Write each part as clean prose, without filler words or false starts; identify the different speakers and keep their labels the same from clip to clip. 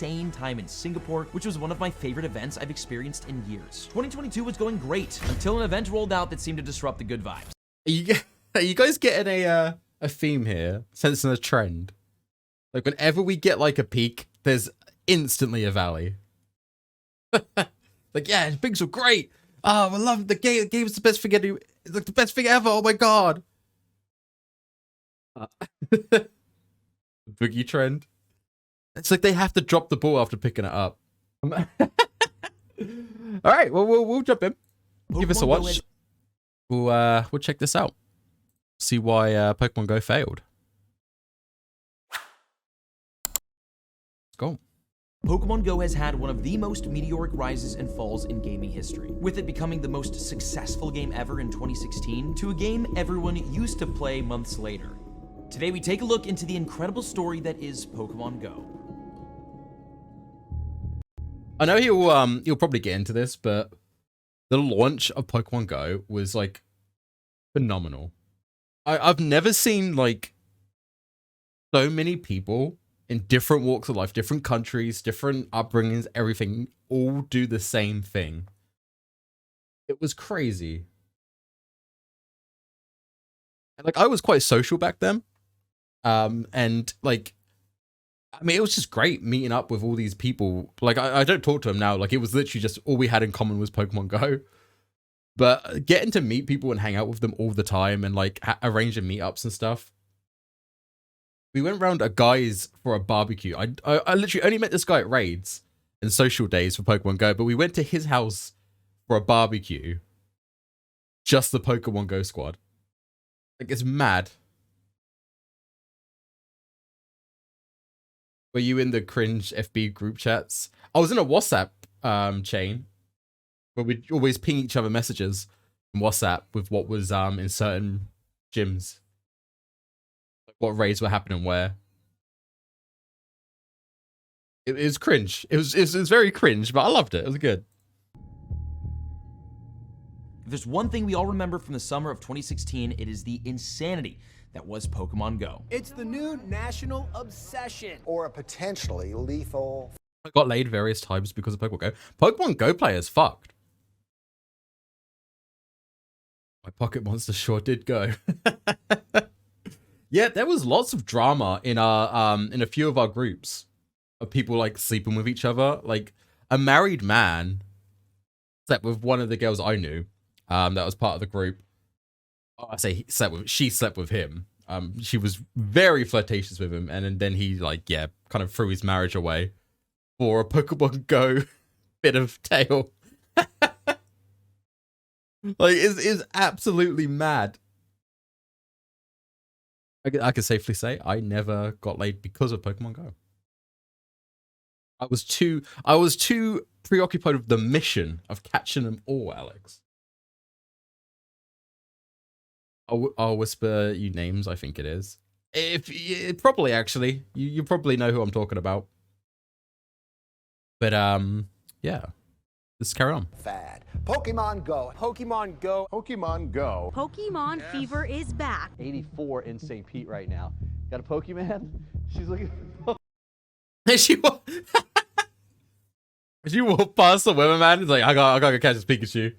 Speaker 1: insane time in Singapore, which was one of my favorite events I've experienced in years. 2022 was going great until an event rolled out that seemed to disrupt the good vibes.
Speaker 2: Are you guys getting a theme here? Sensing a trend? Like whenever we get like a peak, there's instantly a valley. Like, yeah, things were great. Oh, I love the game. The game's the best thing ever. It's like the best thing ever. Oh my god. Boogie trend. It's like they have to drop the ball after picking it up. All right, well we'll jump in. Give us a watch. We'll check this out. See why Pokemon Go failed. Let's go.
Speaker 1: Pokemon Go has had one of the most meteoric rises and falls in gaming history, with it becoming the most successful game ever in 2016 to a game everyone used to play months later. Today we take a look into the incredible story that is Pokemon Go.
Speaker 2: I know he'll probably get into this, but the launch of Pokemon Go was like phenomenal. I've never seen like so many people in different walks of life, different countries, different upbringings, everything, all do the same thing. It was crazy. And like I was quite social back then. And like, I mean, it was just great meeting up with all these people. Like I don't talk to them now. Like it was literally just all we had in common was Pokemon Go. But getting to meet people and hang out with them all the time and like arranging meetups and stuff. We went round a guy's for a barbecue. I literally only met this guy at raids and social days for Pokemon Go, but we went to his house for a barbecue. Just the Pokemon Go squad. Like, it's mad. Were you in the cringe FB group chats? I was in a WhatsApp chain where we'd always ping each other messages on WhatsApp with what was in certain gyms. What raids were happening where. It was cringe. It was very cringe, but I loved it. It was good.
Speaker 1: If there's one thing we all remember from the summer of 2016, it is the insanity that was Pokemon Go.
Speaker 3: It's the new national obsession.
Speaker 4: Or a potentially lethal...
Speaker 2: I got laid various times because of Pokemon Go. Pokemon Go players fucked. My pocket monster sure did go. Yeah, there was lots of drama in our in a few of our groups of people like sleeping with each other. Like a married man slept with one of the girls I knew that was part of the group. I say he slept with, she slept with him. She was very flirtatious with him, and then he like kind of threw his marriage away for a Pokemon Go bit of tail. Like it's absolutely mad. I can safely say I never got laid because of Pokemon Go. I was too preoccupied with the mission of catching them all, Alex. I'll whisper you names. I think it is. Probably actually, you probably know who I'm talking about. But yeah, let's carry on.
Speaker 4: Fad. Pokemon Go.
Speaker 3: Pokemon Go.
Speaker 5: Pokemon Go.
Speaker 6: Pokemon fever is back.
Speaker 7: 84 in St. Pete right now. Got a Pokemon? She's looking.
Speaker 2: She walked past the weatherman. He's like, I gotta go catch this Pikachu.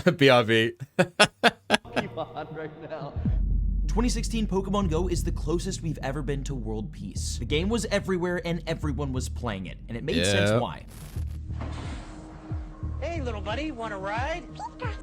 Speaker 2: BRB.
Speaker 7: Pokemon right now.
Speaker 1: 2016 Pokemon Go is the closest we've ever been to world peace. The game was everywhere and everyone was playing it, and it made sense why.
Speaker 8: Hey, little buddy, want a ride?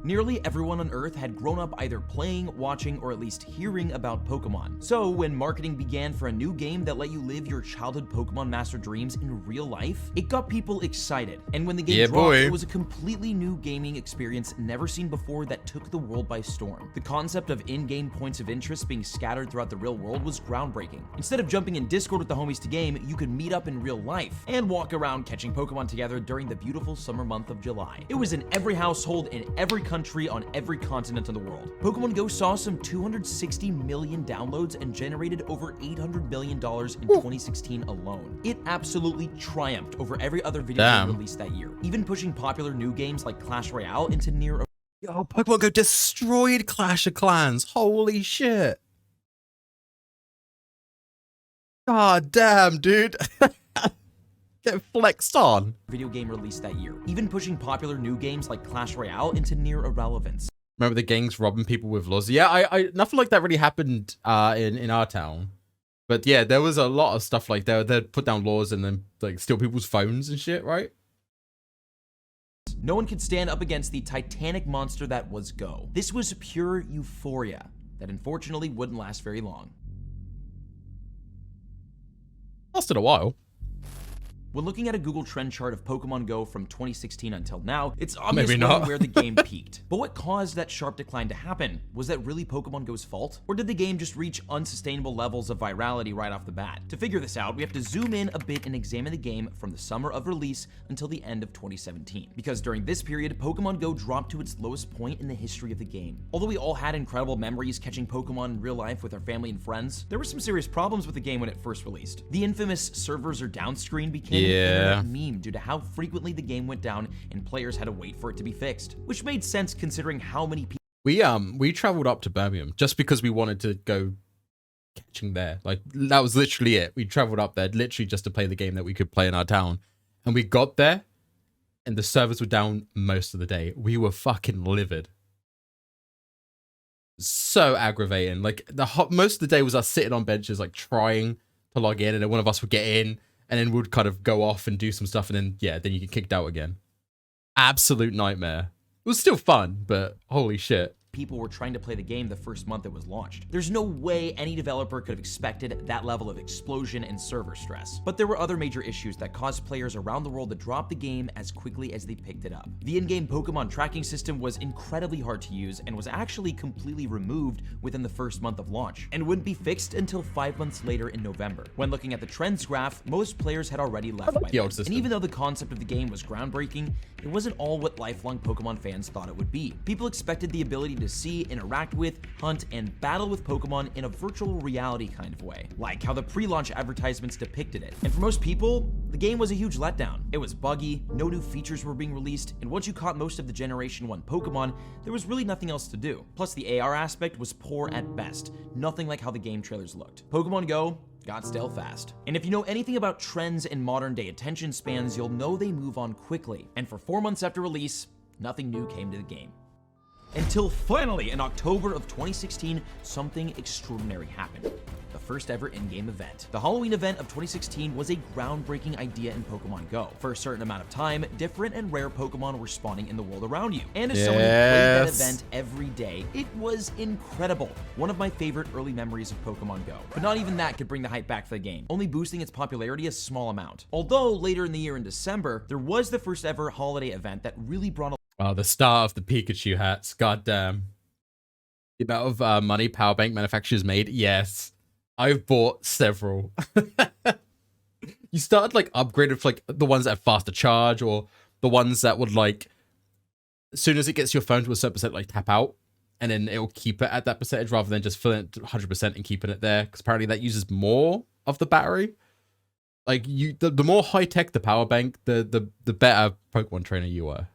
Speaker 1: Nearly everyone on Earth had grown up either playing, watching, or at least hearing about Pokemon. So when marketing began for a new game that let you live your childhood Pokemon Master dreams in real life, it got people excited. And when the game dropped, it was a completely new gaming experience never seen before that took the world by storm. The concept of in-game points of interest being scattered throughout the real world was groundbreaking. Instead of jumping in Discord with the homies to game, you could meet up in real life and walk around catching Pokemon together during the beautiful summer month of July. It was in every household in every country on every continent in the world. Pokemon Go saw some 260 million downloads and generated over $800 million in 2016 alone. It absolutely triumphed over every other video game released that year, even pushing popular new games like Clash Royale into near.
Speaker 2: Yo, Pokemon Go destroyed Clash of Clans. Holy shit. God damn, dude. Get flexed on.
Speaker 1: video game released that year, even pushing popular new games like Clash Royale into near irrelevance.
Speaker 2: Remember the gangs robbing people with laws? Yeah, I nothing like that really happened in our town. But yeah, there was a lot of stuff like that. They'd put down laws and then like steal people's phones and shit, right?
Speaker 1: No one could stand up against the titanic monster that was Go. This was pure euphoria that unfortunately wouldn't last very long.
Speaker 2: Lasted a while.
Speaker 1: When looking at a Google trend chart of Pokemon Go from 2016 until now, it's obvious
Speaker 2: Maybe not.
Speaker 1: where the game peaked. But what caused that sharp decline to happen? Was that really Pokemon Go's fault? Or did the game just reach unsustainable levels of virality right off the bat? To figure this out, we have to zoom in a bit and examine the game from the summer of release until the end of 2017. Because during this period, Pokemon Go dropped to its lowest point in the history of the game. Although we all had incredible memories catching Pokemon in real life with our family and friends, there were some serious problems with the game when it first released. The infamous servers are down screen became an internet meme due to how frequently the game went down and players had to wait for it to be fixed, which made sense considering how many people
Speaker 2: We traveled up to Birmingham just because we wanted to go catching there. Like that was literally it. We traveled up there literally just to play the game that we could play in our town. And we got there and the servers were down most of the day. We were fucking livid. So aggravating. Like most of the day was us sitting on benches like trying to log in, and then one of us would get in and then would kind of go off and do some stuff, and then then you get kicked out again. Absolute nightmare. It was still fun, but holy shit.
Speaker 1: people were trying to play the game the first month it was launched. There's no way any developer could have expected that level of explosion and server stress. But there were other major issues that caused players around the world to drop the game as quickly as they picked it up. The in-game Pokemon tracking system was incredibly hard to use and was actually completely removed within the first month of launch, and wouldn't be fixed until 5 months later in November. When looking at the trends graph, most players had already left by then. And even though the concept of the game was groundbreaking, it wasn't all what lifelong Pokemon fans thought it would be. People expected the ability to see, interact with, hunt, and battle with Pokemon in a virtual reality kind of way, like how the pre-launch advertisements depicted it. And for most people, the game was a huge letdown. It was buggy, no new features were being released, and once you caught most of the Generation 1 Pokemon, there was really nothing else to do. Plus, the AR aspect was poor at best, nothing like how the game trailers looked. Pokemon Go got stale fast. And if you know anything about trends in modern day attention spans, you'll know they move on quickly. And for 4 months after release, nothing new came to the game. Until finally, in October of 2016, something extraordinary happened. The first ever in-game event. The Halloween event of 2016 was a groundbreaking idea in Pokemon Go. For a certain amount of time, different and rare Pokemon were spawning in the world around you. And as someone who played that event every day, it was incredible. One of my favorite early memories of Pokemon Go. But not even that could bring the hype back to the game, only boosting its popularity a small amount. Although later in the year in December, there was the first ever holiday event that really brought a
Speaker 2: Oh, the star of the Pikachu hats. Goddamn. The amount of money power bank manufacturers made. Yes. I've bought several. You started like upgraded for like the ones that have faster charge, or the ones that would like, as soon as it gets your phone to a certain percent, like tap out, and then it'll keep it at that percentage rather than just filling it to 100% and keeping it there. Because apparently that uses more of the battery. Like the more high tech the power bank, the better Pokemon trainer you were.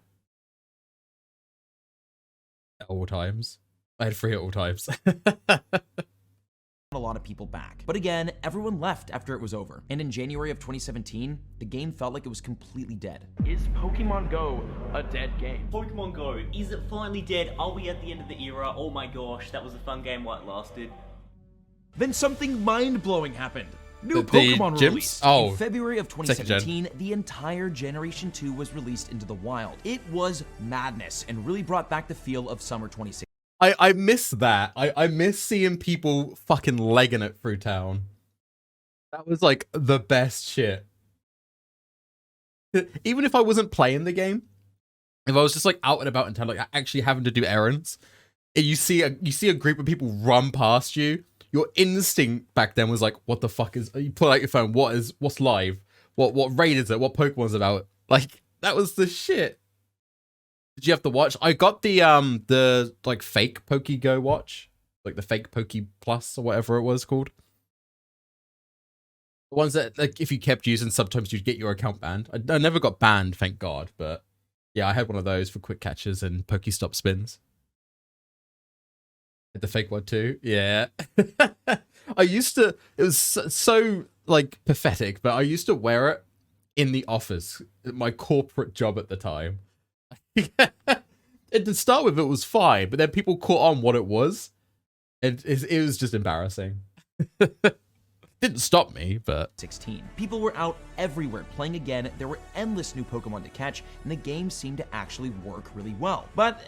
Speaker 2: At all times. I had 3 at all times.
Speaker 1: a lot of people back. But again, everyone left after it was over. And in January of 2017, the game felt like it was completely dead.
Speaker 5: Is Pokemon Go a dead game?
Speaker 8: Pokemon Go, is it finally dead? Are we at the end of the era? Oh my gosh, that was a fun game while it lasted.
Speaker 1: Then something mind-blowing happened. New
Speaker 2: The
Speaker 1: Pokemon
Speaker 2: gyms?
Speaker 1: released.
Speaker 2: Oh,
Speaker 1: in February of 2017, the entire Generation 2 was released into the wild. It was madness and really brought back the feel of summer 2016.
Speaker 2: I miss that. I miss seeing people fucking legging it through town. That was like the best shit. Even if I wasn't playing the game, if I was just like out and about in town, like actually having to do errands, and you see a group of people run past you, your instinct back then was like, what the fuck is, you pull out your phone, what's live? What raid is it? What Pokemon's about? Like, that was the shit. Did you have to watch? I got the like fake PokeGo watch, like the fake Poke Plus or whatever it was called. The ones that like if you kept using, sometimes you'd get your account banned. I never got banned, thank God, but yeah, I had one of those for quick catches and Pokestop spins. The fake one too, yeah. I used to. It was so like pathetic, but I used to wear it in the office, my corporate job at the time. And to start with, it was fine, but then people caught on what it was, and it was just embarrassing. Didn't stop me, but
Speaker 1: 16. People were out everywhere playing again, there were endless new Pokemon to catch, and the game seemed to actually work really well. But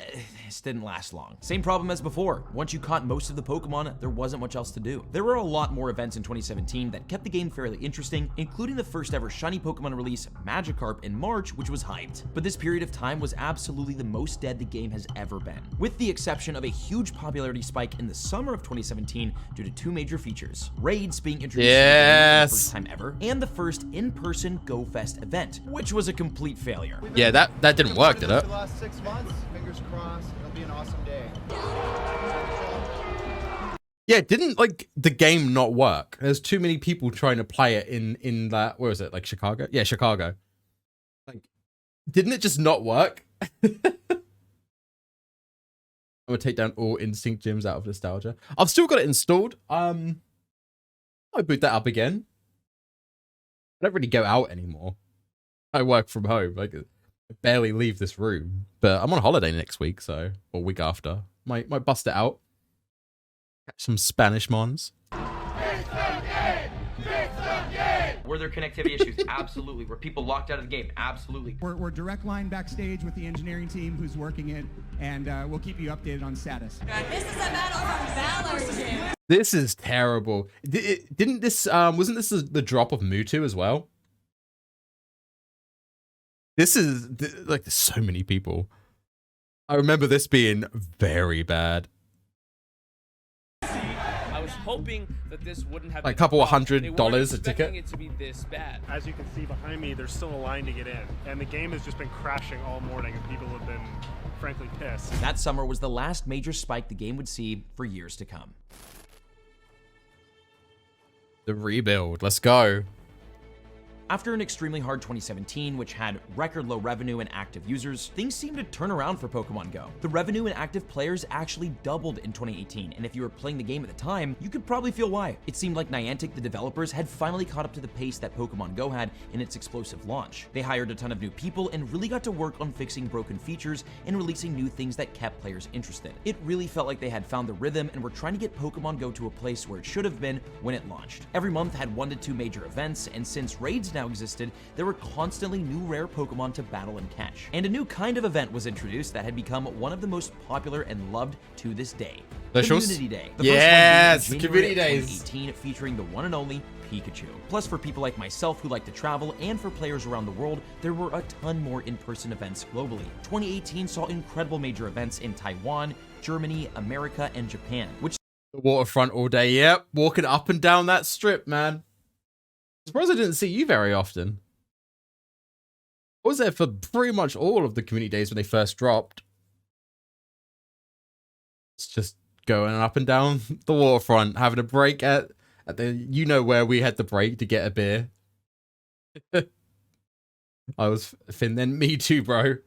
Speaker 1: this didn't last long. Same problem as before. Once you caught most of the Pokemon, there wasn't much else to do. There were a lot more events in 2017 that kept the game fairly interesting, including the first ever shiny Pokemon release, Magikarp, in March, which was hyped. But this period of time was absolutely the most dead the game has ever been, with the exception of a huge popularity spike in the summer of 2017 due to two major features: raids being introduced for the first time ever, and the first in-person Go Fest event, which was a complete failure.
Speaker 2: yeah, that didn't work, did it?
Speaker 9: The last 6 months, fingers crossed, it'll be an awesome day.
Speaker 2: Yeah, didn't like the game not work? There's too many people trying to play it in that, where was it, like Chicago? Yeah, Chicago. Like, didn't it just not work? I'm gonna take down all Instinct gyms out of nostalgia. I've still got it installed. I boot that up again. I don't really go out anymore. I work from home. Like, I barely leave this room. But I'm on holiday next week, so, or week after. Might bust it out. Catch some Spanish mons.
Speaker 5: Were there connectivity issues? Absolutely. Were people locked out of the game? Absolutely.
Speaker 10: We're direct line backstage with the engineering team who's working it, and we'll keep you updated on status.
Speaker 11: This is a battle from Valor's gym.
Speaker 2: This is terrible. Didn't this, wasn't this the drop of Mewtwo as well? This is, like, there's so many people. I remember this being very bad.
Speaker 12: I was hoping that this wouldn't have
Speaker 2: Like
Speaker 12: been
Speaker 2: a couple of
Speaker 12: they weren't
Speaker 2: $100 a
Speaker 12: expecting
Speaker 2: ticket.
Speaker 12: it to be this bad.
Speaker 13: As you can see behind me, there's still a line to get in, and the game has just been crashing all morning, and people have been, frankly, pissed.
Speaker 1: That summer was the last major spike the game would see for years to come.
Speaker 2: The rebuild. Let's go.
Speaker 1: After an extremely hard 2017, which had record low revenue and active users, things seemed to turn around for Pokemon Go. The revenue and active players actually doubled in 2018, and if you were playing the game at the time, you could probably feel why. It seemed like Niantic, the developers, had finally caught up to the pace that Pokemon Go had in its explosive launch. They hired a ton of new people and really got to work on fixing broken features and releasing new things that kept players interested. It really felt like they had found the rhythm and were trying to get Pokemon Go to a place where it should have been when it launched. Every month had 1 to 2 major events, and since raids now existed, there were constantly new rare Pokemon to battle and catch. And a new kind of event was introduced that had become one of the most popular and loved to this day. Community Day. The
Speaker 2: Yes,
Speaker 1: first one being in
Speaker 2: Community
Speaker 1: January
Speaker 2: Days.
Speaker 1: 2018, featuring the one and only Pikachu. Plus, for people like myself who like to travel, and for players around the world, there were a ton more in-person events globally. 2018 saw incredible major events in Taiwan, Germany, America, and Japan, which
Speaker 2: The waterfront all day. Yep, walking up and down that strip, man. I suppose I didn't see you very often. I was there for pretty much all of the community days when they first dropped. It's just going up and down the waterfront, having a break at the, you know, where we had the break to get a beer. I was Finn then. Me too, bro.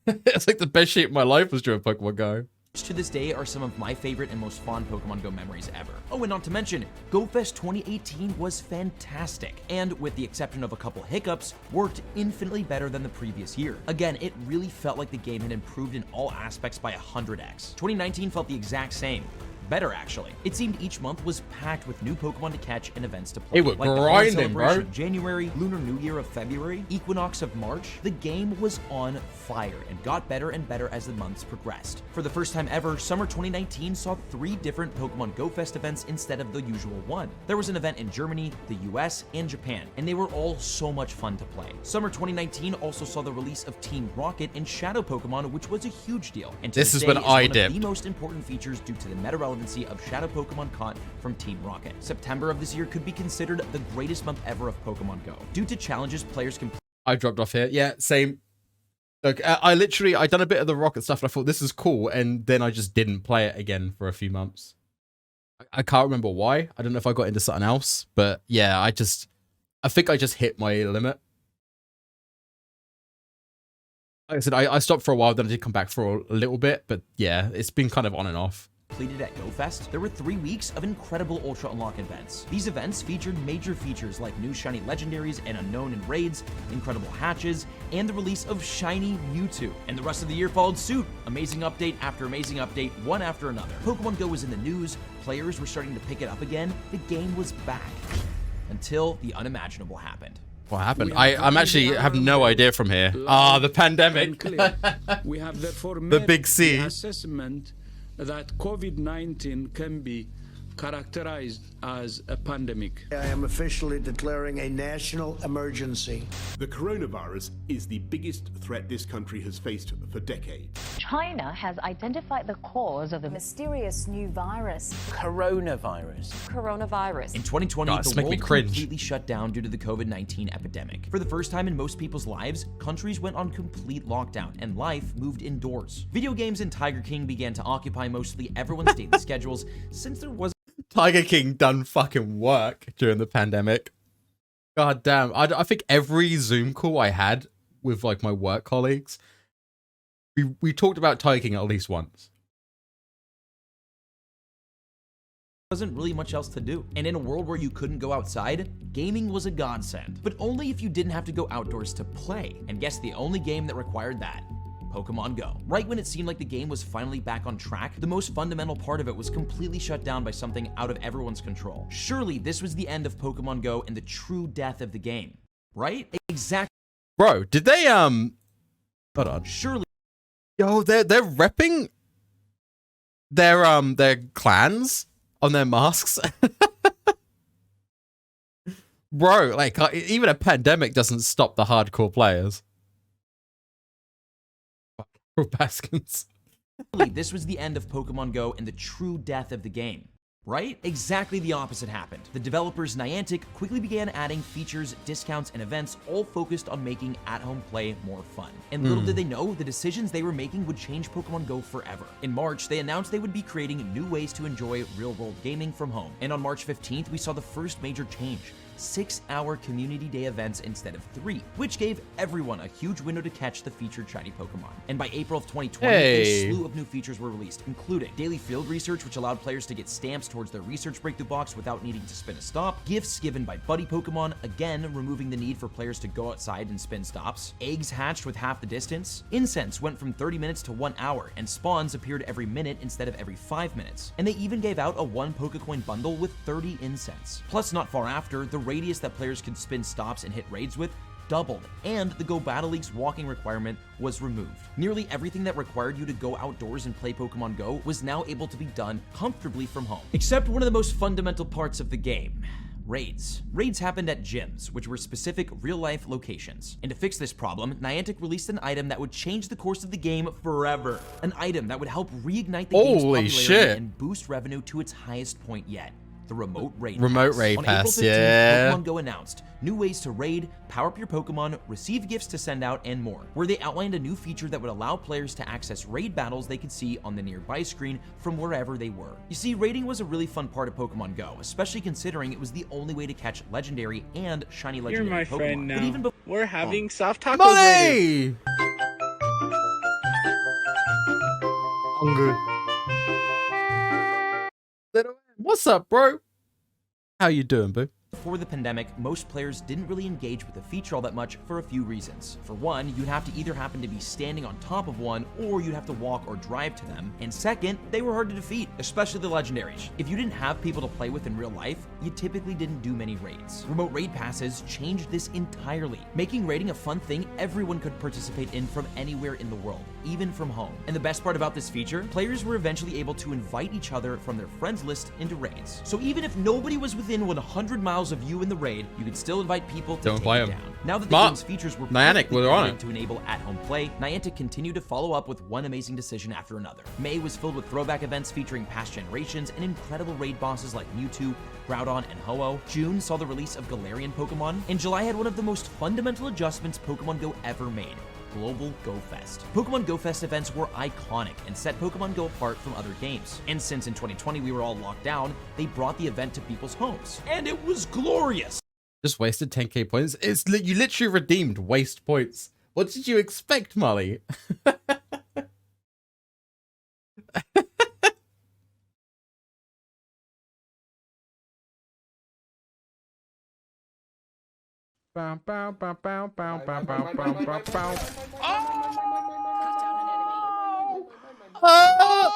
Speaker 2: It's like the best shit of my life was during Pokemon Go.
Speaker 1: to this day are some of my favorite and most fond Pokemon Go memories ever. Oh, and not to mention, GoFest 2018 was fantastic, and with the exception of a couple hiccups, worked infinitely better than the previous year. Again, it really felt like the game had improved in all aspects by 100x. 2019 felt the exact same. Better, actually. It seemed each month was packed with new Pokemon to catch and events to play.
Speaker 2: It was
Speaker 1: like the
Speaker 2: grinding,
Speaker 1: Celebration
Speaker 2: bro.
Speaker 1: of January, Lunar New Year of February, Equinox of March. The game was on fire and got better and better as the months progressed. For the first time ever, summer 2019 saw 3 different Pokemon Go Fest events instead of the usual one. There was an event in Germany, the US, and Japan, and they were all so much fun to play. Summer 2019 also saw the release of Team Rocket and Shadow Pokemon, which was a huge deal. And to
Speaker 2: This is
Speaker 1: day
Speaker 2: when
Speaker 1: is
Speaker 2: I
Speaker 1: one of
Speaker 2: dipped.
Speaker 1: the most important features due to the meta relevancy of Shadow Pokemon caught from Team Rocket. September of this year could be considered the greatest month ever of Pokemon Go, due to challenges players can
Speaker 2: I dropped off here. Yeah, same. Look, I done a bit of the Rocket stuff and I thought this is cool, and then I just didn't play it again for a few months. I can't remember why. I don't know if I got into something else, but yeah, I think I just hit my limit. Like I said, I stopped for a while, then I did come back for a little bit, but yeah, it's been kind of on and off.
Speaker 1: completed at GoFest, there were 3 weeks of incredible Ultra Unlock events. These events featured major features like new shiny legendaries and unknown in raids, incredible hatches, and the release of shiny Mewtwo. And the rest of the year followed suit. Amazing update after amazing update, one after another. Pokemon Go was in the news, players were starting to pick it up again, the game was back. Until the unimaginable happened.
Speaker 2: What happened? I'm actually have no idea from here. The pandemic.
Speaker 14: We have therefore
Speaker 2: the
Speaker 14: made
Speaker 2: big C.
Speaker 14: the assessment that COVID-19 can be characterized as a pandemic.
Speaker 15: I am officially declaring a national emergency.
Speaker 16: The coronavirus is the biggest threat this country has faced for decades.
Speaker 17: China has identified the cause of the mysterious new virus.
Speaker 3: Coronavirus.
Speaker 1: In 2020, the world completely shut down due to the COVID-19 epidemic. For the first time in most people's lives, countries went on complete lockdown and life moved indoors. Video games and Tiger King began to occupy mostly everyone's daily schedules since there was
Speaker 2: Tiger King done fucking work during the pandemic. God damn. I think every Zoom call I had with like my work colleagues, we talked about Tiger King at least once.
Speaker 1: wasn't really much else to do. And in a world where you couldn't go outside, gaming was a godsend. But only if you didn't have to go outdoors to play. And guess the only game that required that? Pokemon Go. Right when it seemed like the game was finally back on track, the most fundamental part of it was completely shut down by something out of everyone's control. Surely this was the end of Pokemon Go and the true death of the game. Right? Exactly.
Speaker 2: Bro, did they hold on.
Speaker 1: Surely.
Speaker 2: Yo, they're repping their clans on their masks. Bro, like even a pandemic doesn't stop the hardcore players. Baskins.
Speaker 1: This was the end of Pokemon Go and the true death of the game. Right? Exactly the opposite happened. The developers Niantic quickly began adding features, discounts, and events all focused on making at-home play more fun. And little did they know, the decisions they were making would change Pokemon Go forever. In March, they announced they would be creating new ways to enjoy real-world gaming from home. And on March 15th, we saw the first major change. 6-hour community day events instead of 3, which gave everyone a huge window to catch the featured shiny Pokemon. And by April of 2020, a slew of new features were released, including daily field research, which allowed players to get stamps towards their research breakthrough box without needing to spin a stop, gifts given by buddy Pokemon, again removing the need for players to go outside and spin stops, eggs hatched with half the distance, incense went from 30 minutes to 1 hour, and spawns appeared every minute instead of every 5 minutes. And they even gave out a 1 Pokecoin bundle with 30 incense. Plus, not far after, the radius that players could spin stops and hit raids with doubled, and the Go Battle League's walking requirement was removed. Nearly everything that required you to go outdoors and play Pokemon Go was now able to be done comfortably from home. Except one of the most fundamental parts of the game. Raids. Raids happened at gyms, which were specific real-life locations. And to fix this problem, Niantic released an item that would change the course of the game forever. An item that would help reignite the game's popularity and boost revenue to its highest point yet. The remote raid pass.
Speaker 2: On April 15th,
Speaker 1: Pokemon Go announced new ways to raid, power up your Pokemon, receive gifts to send out, and more, where they outlined a new feature that would allow players to access raid battles they could see on the nearby screen from wherever they were. You see, raiding was a really fun part of Pokemon Go, especially considering it was the only way to catch legendary and shiny legendary
Speaker 12: You're my
Speaker 1: Pokemon.
Speaker 12: friend now.
Speaker 1: But even
Speaker 12: we're having soft tacos
Speaker 2: Money! Later. What's up, bro? How you doing, boo?
Speaker 1: Before the pandemic, most players didn't really engage with the feature all that much for a few reasons. For one, you'd have to either happen to be standing on top of one, or you'd have to walk or drive to them. And second, they were hard to defeat, especially the legendaries. If you didn't have people to play with in real life, you typically didn't do many raids. Remote raid passes changed this entirely, making raiding a fun thing everyone could participate in from anywhere in the world, even from home. And the best part about this feature, players were eventually able to invite each other from their friends list into raids. So even if nobody was within 100 miles of you in the raid, you could still invite people to take it down. Now that the game's features were
Speaker 2: Niantic, we're on it
Speaker 1: to enable at-home play, Niantic continued to follow up with one amazing decision after another. May was filled with throwback events featuring past generations and incredible raid bosses like Mewtwo, Groudon, and Ho-Oh. June saw the release of Galarian Pokemon, and July had one of the most fundamental adjustments Pokemon Go ever made. Global Go Fest. Pokemon Go Fest events were iconic and set Pokemon Go apart from other games. And since in 2020 we were all locked down, they brought the event to people's homes. And it was glorious!
Speaker 2: Just wasted 10k points. You literally redeemed waste points. What did you expect, Molly? Bow, bow, bow, bow, bow, bow, bow, bow, bow, bow.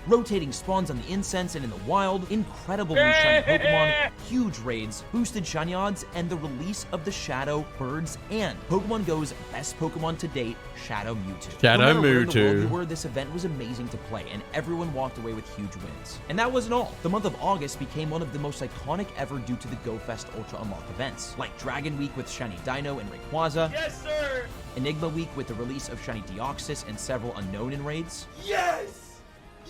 Speaker 1: Rotating spawns on the incense and in the wild, incredible new shiny Pokemon, huge raids, boosted shiny odds, and the release of the Shadow, Birds, and Pokemon Go's best Pokemon to date, Shadow Mewtwo.
Speaker 2: Shadow
Speaker 1: no matter where in the world
Speaker 2: Mewtwo.
Speaker 1: you were, this event was amazing to play, and everyone walked away with huge wins. And that wasn't all. The month of August became one of the most iconic ever due to the GoFest Ultra Unlock events, like Dragon Week with Shiny Dino and Rayquaza,
Speaker 12: Yes, sir!
Speaker 1: Enigma Week with the release of Shiny Deoxys and several unknown in raids,
Speaker 12: Yes!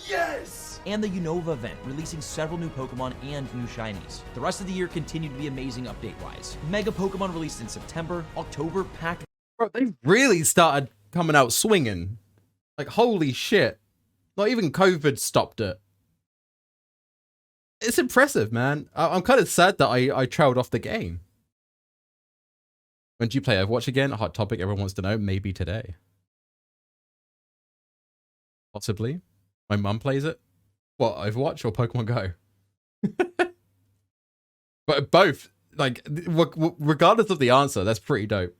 Speaker 12: Yes!
Speaker 1: and the Unova event, releasing several new Pokemon and new shinies. The rest of the year continued to be amazing update-wise. Mega Pokemon released in September, October packed.
Speaker 2: Bro, they really started coming out swinging. Like, holy shit. Not even COVID stopped it. It's impressive, man. I'm kind of sad that I trailed off the game. When do you play Overwatch again? A hot topic everyone wants to know. Maybe today. Possibly. My mum plays it. What, Overwatch or Pokemon Go? But both, like, regardless of the answer, that's pretty dope.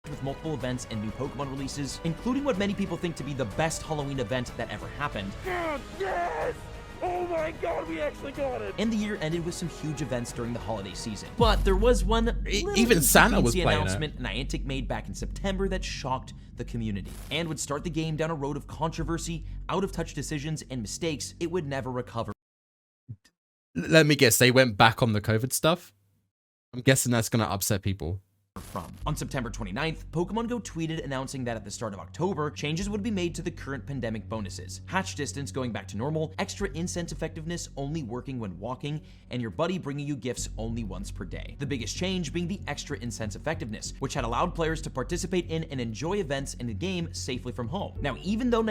Speaker 1: With multiple events and new Pokemon releases, including what many people think to be the best Halloween event that ever happened.
Speaker 12: God, yes! Oh my god, we actually got it!
Speaker 1: And the year ended with some huge events during the holiday season. But there was one
Speaker 2: even Santa was playing
Speaker 1: announcement Niantic made back in September that shocked the community and would start the game down a road of controversy, out-of-touch decisions, and mistakes it would never recover
Speaker 2: Let me guess, they went back on the COVID stuff? I'm guessing that's going to upset people.
Speaker 1: from. On September 29th, Pokemon Go tweeted announcing that at the start of October, changes would be made to the current pandemic bonuses. Hatch distance going back to normal, extra incense effectiveness only working when walking, and your buddy bringing you gifts only once per day. The biggest change being the extra incense effectiveness, which had allowed players to participate in and enjoy events in the game safely from home. Now, even though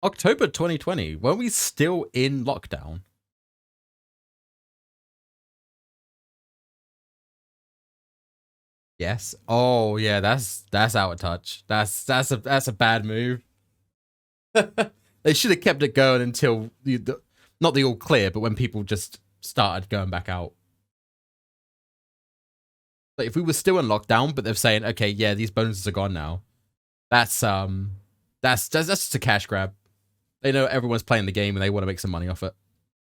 Speaker 2: October 2020, weren't we still in lockdown? Yes. Oh yeah, that's out of touch. That's a bad move. They should have kept it going until not the all clear, but when people just started going back out. Like if we were still in lockdown, but they're saying, okay, yeah, these bonuses are gone now. That's just a cash grab. They know everyone's playing the game and they want to make some money off it.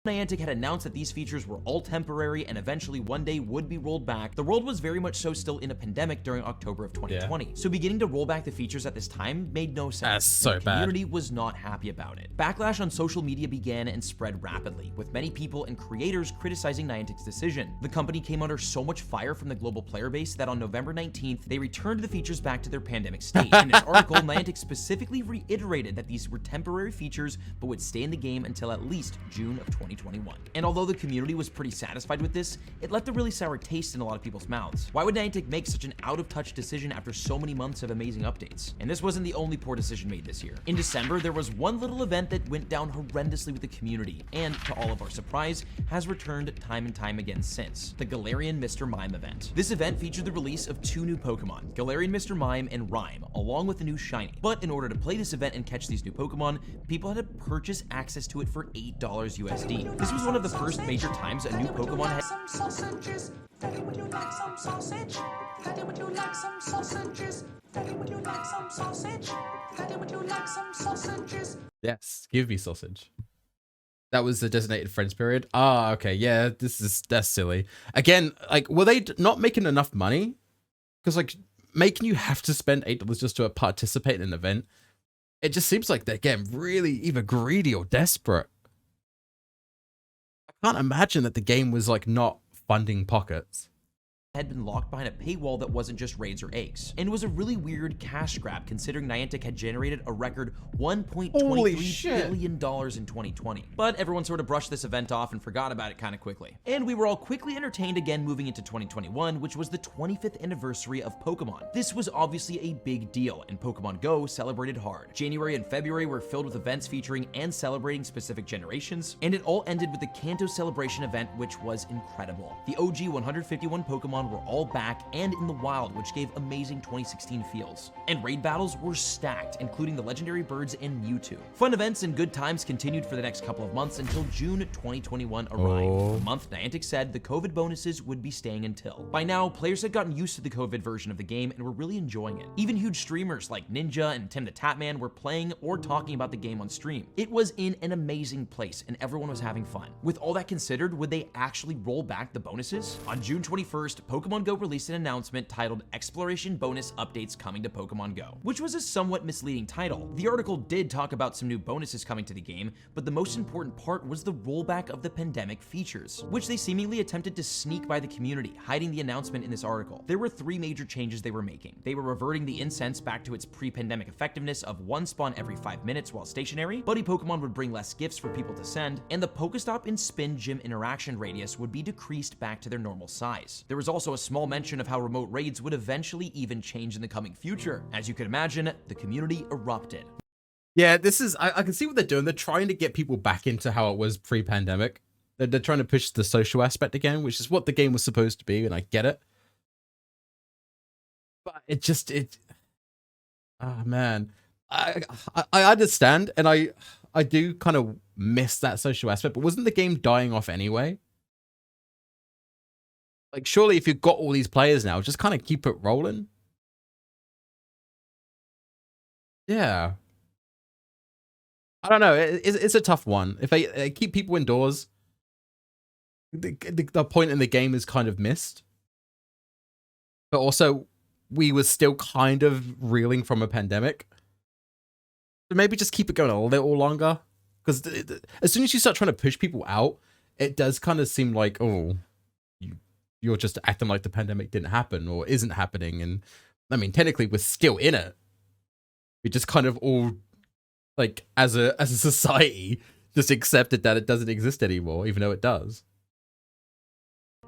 Speaker 1: Niantic had announced that these features were all temporary and eventually one day would be rolled back, the world was very much so still in a pandemic during October of 2020. Yeah. So beginning to roll back the features at this time made no sense.
Speaker 2: That's so bad.
Speaker 1: The community was not happy about it. Backlash on social media began and spread rapidly, with many people and creators criticizing Niantic's decision. The company came under so much fire from the global player base that on November 19th, they returned the features back to their pandemic state. In this article, Niantic specifically reiterated that these were temporary features but would stay in the game until at least June of 2021. And although the community was pretty satisfied with this, it left a really sour taste in a lot of people's mouths. Why would Niantic make such an out-of-touch decision after so many months of amazing updates? And this wasn't the only poor decision made this year. In December, there was one little event that went down horrendously with the community, and to all of our surprise, has returned time and time again since. The Galarian Mr. Mime event. This event featured the release of two new Pokemon, Galarian Mr. Mime and Rhyme, along with a new shiny. But in order to play this event and catch these new Pokemon, people had to purchase access to it for $8 USD. This was one of the first major times a new Pokemon had
Speaker 11: some sausages. Daddy, would you like some sausage? Daddy, would you like some sausages? Daddy, would you like some sausage? Daddy, would you like some sausages?
Speaker 2: Yes, give me sausage. That was the designated friends period. Ah, okay, yeah, that's silly. Again, like, were they not making enough money? Because like making you have to spend $8 just to participate in an event, it just seems like they're getting really either greedy or desperate. I can't imagine that the game was like not funding pockets.
Speaker 1: Had been locked behind a paywall that wasn't just raids or eggs. And it was a really weird cash grab considering Niantic had generated a record $1.23 billion in 2020. But everyone sort of brushed this event off and forgot about it kind of quickly. And we were all quickly entertained again moving into 2021, which was the 25th anniversary of Pokemon. This was obviously a big deal, and Pokemon Go celebrated hard. January and February were filled with events featuring and celebrating specific generations, and it all ended with the Kanto Celebration event, which was incredible. The OG 151 Pokemon Pokemon were all back and in the wild, which gave amazing 2016 feels. And raid battles were stacked, including the legendary birds and Mewtwo. Fun events and good times continued for the next couple of months until June 2021 arrived. The month Niantic said the COVID bonuses would be staying until. By now, players had gotten used to the COVID version of the game and were really enjoying it. Even huge streamers like Ninja and Tim the Tatman were playing or talking about the game on stream. It was in an amazing place and everyone was having fun. With all that considered, would they actually roll back the bonuses? On June 21st, Pokemon Go released an announcement titled Exploration Bonus Updates Coming to Pokemon Go, which was a somewhat misleading title. The article did talk about some new bonuses coming to the game, but the most important part was the rollback of the pandemic features, which they seemingly attempted to sneak by the community, hiding the announcement in this article. There were 3 major changes they were making. They were reverting the incense back to its pre-pandemic effectiveness of 1 spawn every 5 minutes while stationary, Buddy Pokemon would bring less gifts for people to send, and the Pokestop and Spin Gym interaction radius would be decreased back to their normal size. There was also a small mention of how remote raids would eventually even change in the coming future. As you could imagine, the community erupted.
Speaker 2: Yeah, this is, I can see what they're doing. They're trying to get people back into how it was pre-pandemic. They're trying to push the social aspect again, which is what the game was supposed to be, and I get it. But oh man. I understand, and I do kind of miss that social aspect, but wasn't the game dying off anyway? Like, surely if you've got all these players now, just kind of keep it rolling. Yeah. I don't know. It's a tough one. If they keep people indoors, the point in the game is kind of missed. But also, we were still kind of reeling from a pandemic. So maybe just keep it going a little longer. Because as soon as you start trying to push people out, it does kind of seem like, oh, you're just acting like the pandemic didn't happen or isn't happening. And I mean, technically, we're still in it. We just kind of all, like, as a society, just accepted that it doesn't exist anymore, even though it does.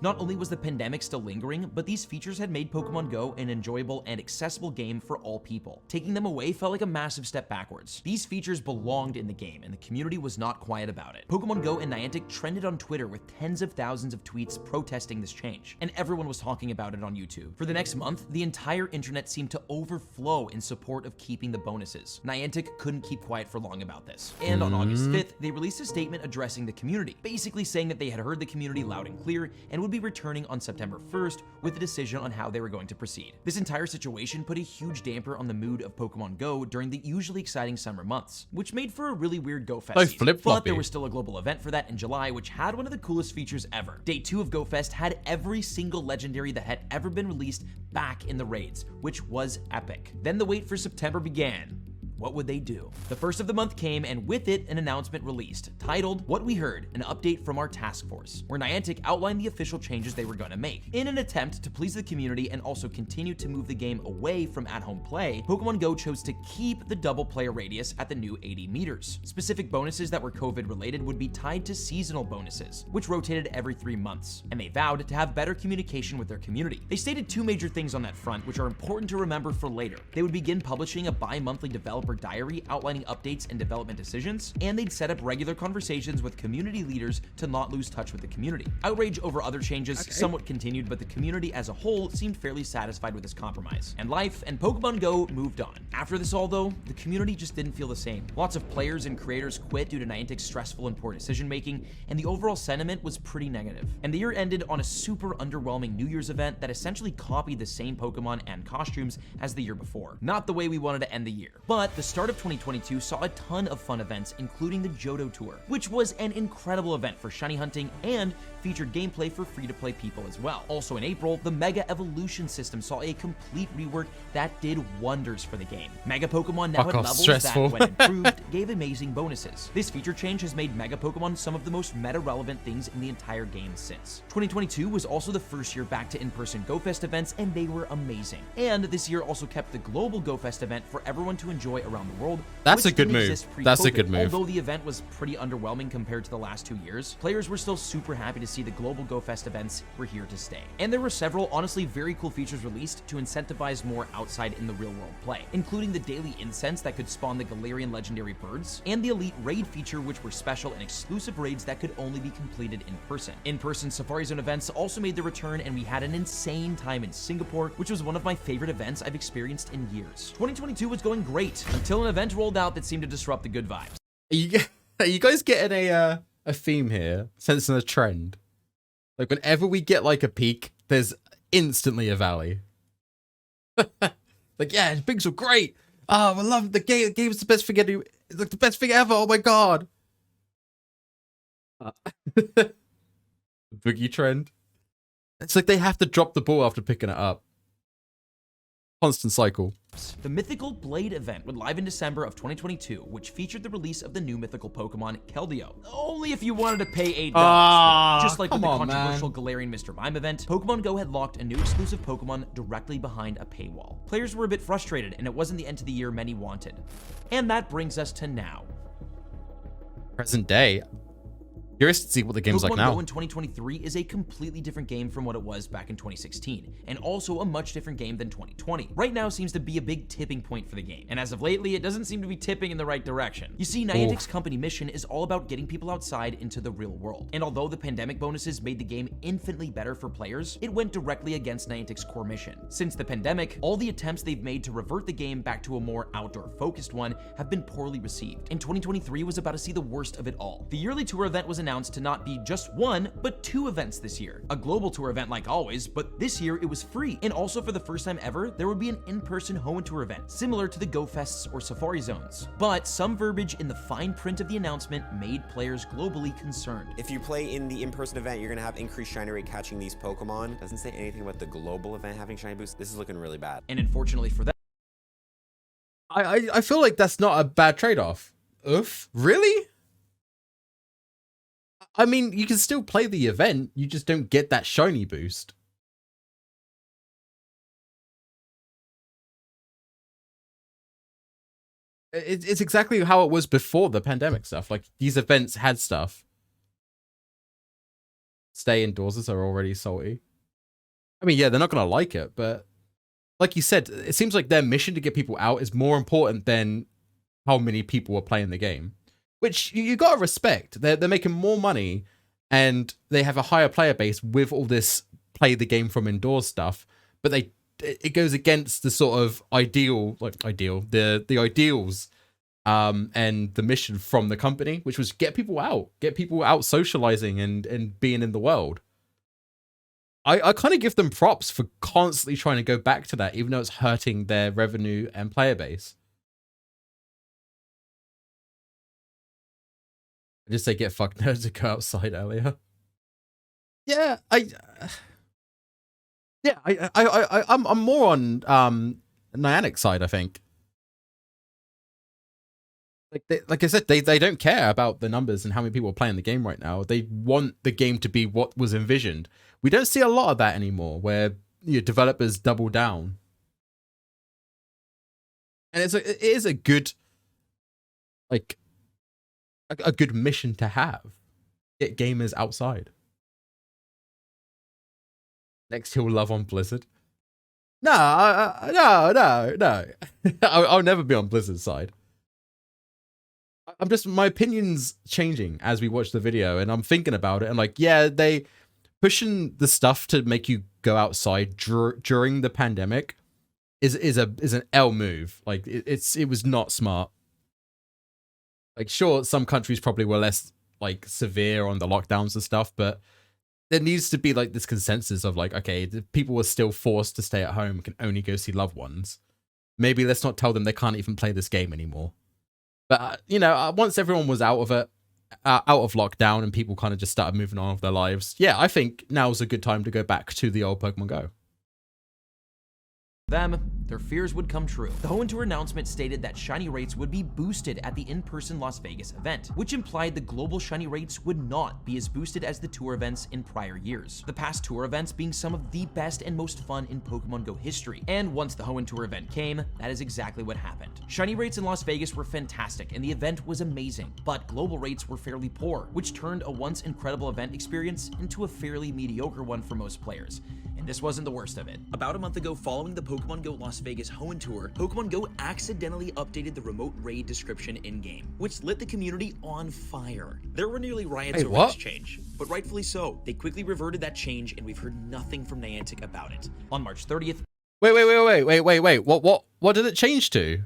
Speaker 1: Not only was the pandemic still lingering, but these features had made Pokemon Go an enjoyable and accessible game for all people. Taking them away felt like a massive step backwards. These features belonged in the game, and the community was not quiet about it. Pokemon Go and Niantic trended on Twitter with tens of thousands of tweets protesting this change, and everyone was talking about it on YouTube. For the next month, the entire internet seemed to overflow in support of keeping the bonuses. Niantic couldn't keep quiet for long about this, and on August 5th, they released a statement addressing the community, basically saying that they had heard the community loud and clear and would be returning on September 1st with a decision on how they were going to proceed. This entire situation put a huge damper on the mood of Pokemon Go during the usually exciting summer months, which made for a really weird Go Fest season. But there was still a global event for that in July, which had one of the coolest features ever. Day 2 of Go Fest had every single legendary that had ever been released back in the raids, which was epic. Then the wait for September began. What would they do? The first of the month came, and with it, an announcement released, titled, What We Heard, an update from our task force, where Niantic outlined the official changes they were going to make. In an attempt to please the community and also continue to move the game away from at-home play, Pokemon Go chose to keep the double player radius at the new 80 meters. Specific bonuses that were COVID-related would be tied to seasonal bonuses, which rotated every 3 months, and they vowed to have better communication with their community. They stated 2 major things on that front, which are important to remember for later. They would begin publishing a bi-monthly developer diary outlining updates and development decisions, and they'd set up regular conversations with community leaders to not lose touch with the community. Outrage over other changes somewhat continued, but the community as a whole seemed fairly satisfied with this compromise. And life and Pokemon Go moved on. After this all though, the community just didn't feel the same. Lots of players and creators quit due to Niantic's stressful and poor decision making, and the overall sentiment was pretty negative. And the year ended on a super underwhelming New Year's event that essentially copied the same Pokemon and costumes as the year before. Not the way we wanted to end the year. But the start of 2022 saw a ton of fun events, including the Johto Tour, which was an incredible event for shiny hunting and featured gameplay for free-to-play people as well. Also in April, the Mega Evolution system saw a complete rework that did wonders for the game. Mega Pokemon now had levels that, when improved, gave amazing bonuses. This feature change has made Mega Pokemon some of the most meta-relevant things in the entire game since. 2022 was also the first year back to in-person Go Fest events, and they were amazing. And this year also kept the global Go Fest event for everyone to enjoy around the world.
Speaker 2: That's a good move. That's a good move.
Speaker 1: Although the event was pretty underwhelming compared to the last 2 years, players were still super happy to see the global GoFest events were here to stay. And there were several honestly very cool features released to incentivize more outside in the real world play, including the daily incense that could spawn the Galarian legendary birds, and the elite raid feature, which were special and exclusive raids that could only be completed in person. In-person Safari Zone events also made their return, and we had an insane time in Singapore, which was one of my favorite events I've experienced in years. 2022 was going great until an event rolled out that seemed to disrupt the good vibes.
Speaker 2: Are you guys getting a theme here, sensing a trend? Like whenever we get like a peak, there's instantly a valley. Like, yeah, things were great. Oh, I love the game. The game's the best thing ever. It's like the best thing ever. Oh my god. Boogie trend. It's like they have to drop the ball after picking it up. Constant cycle.
Speaker 1: The Mythical Blade event went live in December of 2022, which featured the release of the new mythical Pokemon, Keldeo. Only if you wanted to pay $8. Just like with the controversial Galarian Mr. Mime event, Pokemon Go had locked a new exclusive Pokemon directly behind a paywall. Players were a bit frustrated, and it wasn't the end to the year many wanted. And that brings us to now.
Speaker 2: Present day. Curious to see what the game's like now.
Speaker 1: Pokemon Go in 2023 is a completely different game from what it was back in 2016, and also a much different game than 2020. Right now seems to be a big tipping point for the game, and as of lately, it doesn't seem to be tipping in the right direction. You see, Niantic's company mission is all about getting people outside into the real world, and although the pandemic bonuses made the game infinitely better for players, it went directly against Niantic's core mission. Since the pandemic, all the attempts they've made to revert the game back to a more outdoor-focused one have been poorly received, and 2023 was about to see the worst of it all. The yearly tour event was announced to not be just one, but two events this year. A global tour event like always, but this year it was free. And also for the first time ever, there would be an in-person Hoenn tour event, similar to the Go Fests or Safari Zones. But some verbiage in the fine print of the announcement made players globally concerned.
Speaker 18: If you play in the in-person event, you're gonna have increased shiny rate catching these Pokemon. Doesn't say anything about the global event having shiny boost. This is looking really bad.
Speaker 1: And unfortunately for that,
Speaker 2: I feel like that's not a bad trade-off. Oof, really? I mean, you can still play the event, you just don't get that shiny boost. It's exactly how it was before the pandemic stuff. Like, these events had stuff. Stay indoors are already salty. I mean, yeah, they're not going to like it, but like you said, it seems like their mission to get people out is more important than how many people are playing the game. Which you gotta respect. They're making more money, and they have a higher player base with all this play the game from indoors stuff. But it goes against the sort of the ideals, and the mission from the company, which was get people out socializing and being in the world. I kind of give them props for constantly trying to go back to that, even though it's hurting their revenue and player base. Just say get fucked nerds to go outside earlier. Yeah, I'm more on Niantic side, I think. Like I said, they don't care about the numbers and how many people are playing the game right now. They want the game to be what was envisioned. We don't see a lot of that anymore, where developers double down. And it is a good, like, a good mission to have. Get gamers outside. Next he'll love on Blizzard. No. I'll never be on Blizzard's side. My opinion's changing as we watch the video, and I'm thinking about it, and like, yeah, they pushing the stuff to make you go outside during the pandemic is an L move. Like, it was not smart. Like, sure, some countries probably were less, like, severe on the lockdowns and stuff, but there needs to be, like, this consensus of, like, okay, the people were still forced to stay at home and can only go see loved ones. Maybe let's not tell them they can't even play this game anymore. But, once everyone was out of lockdown and people kind of just started moving on with their lives, yeah, I think now's a good time to go back to the old Pokemon Go.
Speaker 1: Them, their fears would come true. The Hoenn Tour announcement stated that shiny rates would be boosted at the in-person Las Vegas event, which implied the global shiny rates would not be as boosted as the tour events in prior years. The past tour events being some of the best and most fun in Pokemon Go history. And once the Hoenn Tour event came, that is exactly what happened. Shiny rates in Las Vegas were fantastic and the event was amazing, but global rates were fairly poor, which turned a once incredible event experience into a fairly mediocre one for most players. And this wasn't the worst of it. About a month ago, following the Pokemon Go Las Vegas Hoenn Tour, Pokemon Go accidentally updated the remote raid description in-game, which lit the community on fire. There were nearly riots over this change, but rightfully so. They quickly reverted that change, and we've heard nothing from Niantic about it. On March 30th...
Speaker 2: Wait. What did it change to?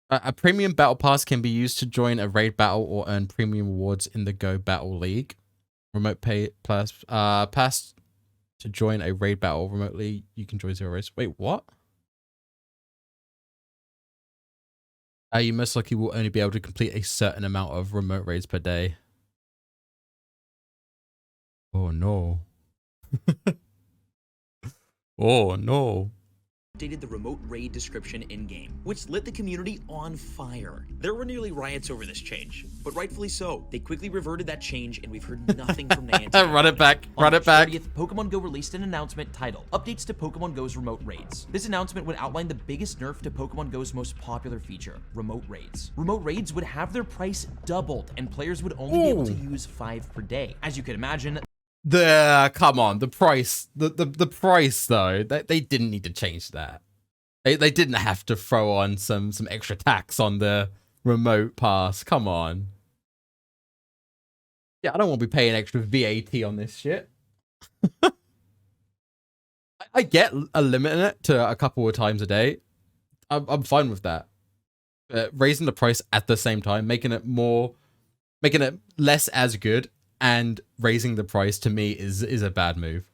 Speaker 2: A premium battle pass can be used to join a raid battle or earn premium rewards in the Go Battle League. Remote pay plus pass to join a raid battle remotely. You can join 0 race. Wait, what? You most likely will only be able to complete a certain amount of remote raids per day. Oh no. Oh no.
Speaker 1: Updated the remote raid description in-game, which lit the community on fire. There were nearly riots over this change, but rightfully so. They quickly reverted that change, and we've heard nothing from Niantic.
Speaker 2: Run it back. Run it back.
Speaker 1: 30th, Pokemon Go released an announcement titled Updates to Pokemon Go's Remote Raids. This announcement would outline the biggest nerf to Pokemon Go's most popular feature, remote raids. Remote raids would have their price doubled, and players would only be able to use 5 per day. As you can imagine,
Speaker 2: Come on, the price, the price though, they didn't need to change that. They didn't have to throw on some extra tax on the remote pass. Come on. Yeah, I don't want to be paying extra VAT on this shit. I get a limit in it to a couple of times a day. I'm fine with that. Raising the price at the same time, making it less as good, and raising the price to me is a bad move.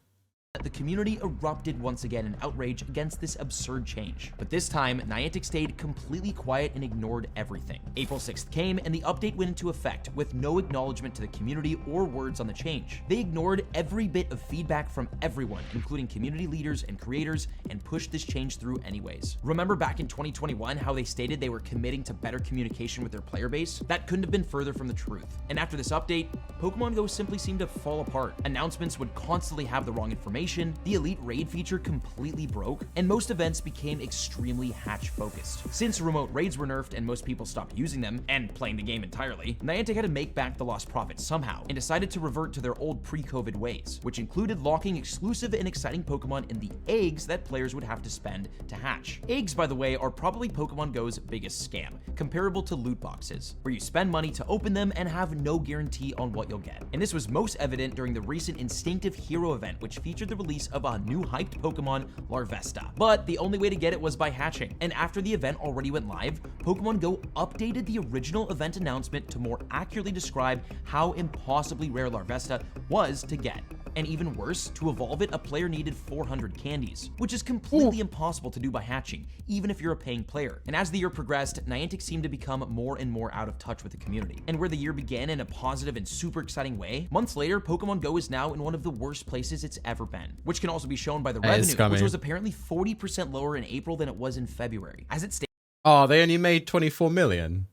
Speaker 1: The community erupted once again in outrage against this absurd change. But this time, Niantic stayed completely quiet and ignored everything. April 6th came and the update went into effect with no acknowledgement to the community or words on the change. They ignored every bit of feedback from everyone, including community leaders and creators, and pushed this change through anyways. Remember back in 2021 how they stated they were committing to better communication with their player base? That couldn't have been further from the truth. And after this update, Pokemon Go simply seemed to fall apart. Announcements would constantly have the wrong information, the Elite Raid feature completely broke, and most events became extremely hatch-focused. Since remote raids were nerfed and most people stopped using them, and playing the game entirely, Niantic had to make back the lost profits somehow, and decided to revert to their old pre-COVID ways, which included locking exclusive and exciting Pokemon in the eggs that players would have to spend to hatch. Eggs, by the way, are probably Pokemon Go's biggest scam, comparable to loot boxes, where you spend money to open them and have no guarantee on what you'll get. And this was most evident during the recent Instinctive Hero event, which featured the release of a new hyped Pokemon, Larvesta. But the only way to get it was by hatching. And after the event already went live, Pokemon Go updated the original event announcement to more accurately describe how impossibly rare Larvesta was to get. And even worse, to evolve it, a player needed 400 candies, which is completely impossible to do by hatching, even if you're a paying player. And as the year progressed, Niantic seemed to become more and more out of touch with the community. And where the year began in a positive and super exciting way, months later, Pokemon Go is now in one of the worst places it's ever been, which can also be shown by the revenue, which was apparently 40% lower in April than it was in February. As it stands,
Speaker 2: oh, they only made 24 million.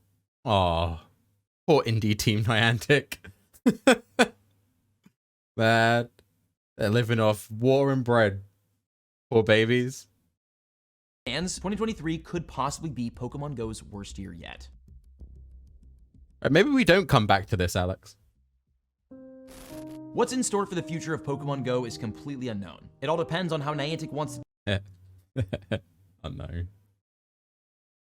Speaker 2: Oh, poor indie team Niantic. Man, they're living off water and bread. Poor babies.
Speaker 1: 2023 could possibly be Pokemon Go's worst year yet.
Speaker 2: Maybe we don't come back to this, Alex.
Speaker 1: What's in store for the future of Pokemon Go is completely unknown. It all depends on how Niantic wants to
Speaker 2: unknown.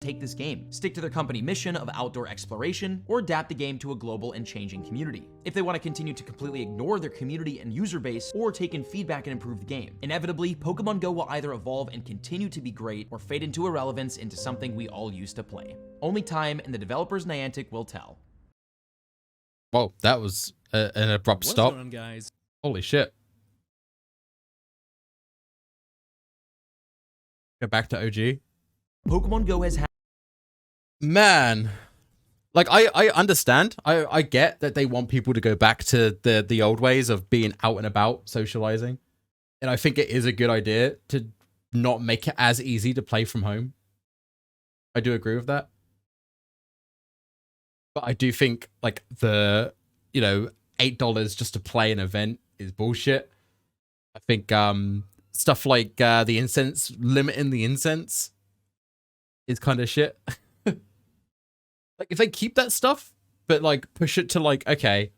Speaker 1: Take this game, stick to their company mission of outdoor exploration, or adapt the game to a global and changing community. If they want to continue to completely ignore their community and user base, or take in feedback and improve the game. Inevitably, Pokemon Go will either evolve and continue to be great, or fade into irrelevance into something we all used to play. Only time and the developers Niantic will tell.
Speaker 2: Well, that was an abrupt stop.
Speaker 19: What's going on, guys?
Speaker 2: Holy shit. Go back to OG.
Speaker 1: Pokemon Go has had...
Speaker 2: Man. Like, I understand. I get that they want people to go back to the old ways of being out and about, socializing. And I think it is a good idea to not make it as easy to play from home. I do agree with that. But I do think like the, you know, $8 just to play an event is bullshit. I think stuff like the incense, limiting the incense is kind of shit. Like if they keep that stuff, but like push it to like, okay,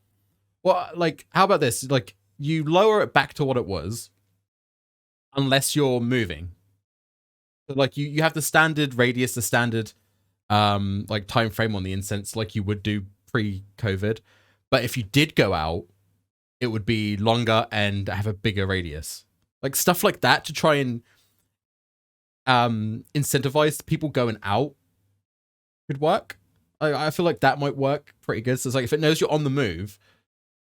Speaker 2: well, like how about this? Like you lower it back to what it was unless you're moving. So, like you have the standard radius, the standard like time frame on the incense like you would do pre-COVID. But if you did go out, it would be longer and have a bigger radius. Like stuff like that to try and incentivize people going out could work. I feel like that might work pretty good. So it's like if it knows you're on the move,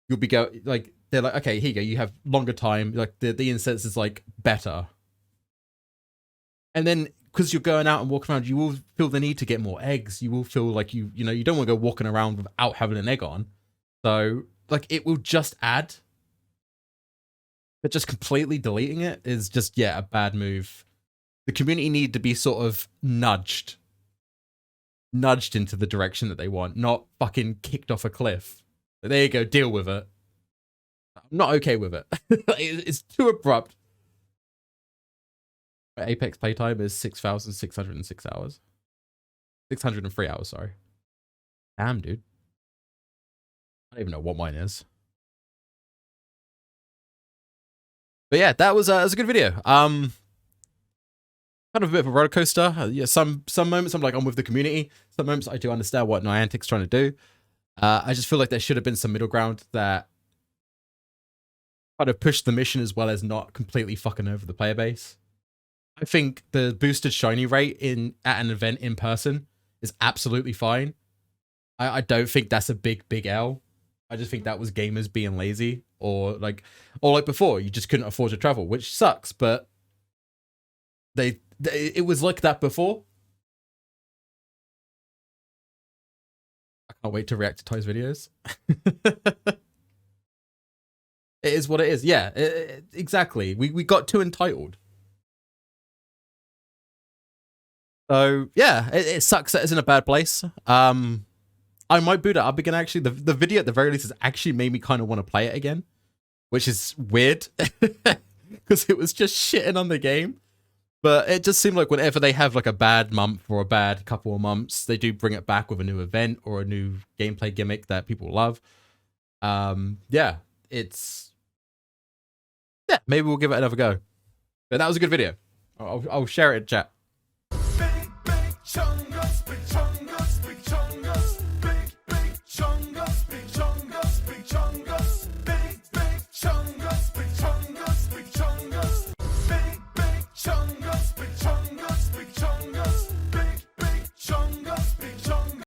Speaker 2: you'll be like they're like, okay, here you go, you have longer time. Like the incense is like better. And then because you're going out and walking around, you will feel the need to get more eggs. You will feel like you know, you don't want to go walking around without having an egg on. So like it will just add. But just completely deleting it is just, yeah, a bad move. The community need to be sort of nudged into the direction that they want, not fucking kicked off a cliff. There you go, deal with it. I'm not okay with it. It's too abrupt. Apex playtime is 6,606 hours. 603 hours, sorry. Damn, dude. I don't even know what mine is. But yeah, that was a good video. Kind of a bit of a roller coaster. Yeah, some moments I'm like, I'm with the community. Some moments I do understand what Niantic's trying to do. I just feel like there should have been some middle ground that kind of pushed the mission as well as not completely fucking over the player base. I think the boosted shiny rate at an event in person is absolutely fine. I don't think that's a big L. I just think that was gamers being lazy or like before, you just couldn't afford to travel, which sucks, but it was like that before. I can't wait to react to Ty's videos. It is what it is. Yeah, exactly. We got too entitled. So yeah, it sucks that it's in a bad place. I might boot it up again, actually. The video at the very least has actually made me kind of want to play it again, which is weird because it was just shitting on the game. But it just seemed like whenever they have like a bad month or a bad couple of months, they do bring it back with a new event or a new gameplay gimmick that people love. Yeah, maybe we'll give it another go. But that was a good video. I'll share it in chat.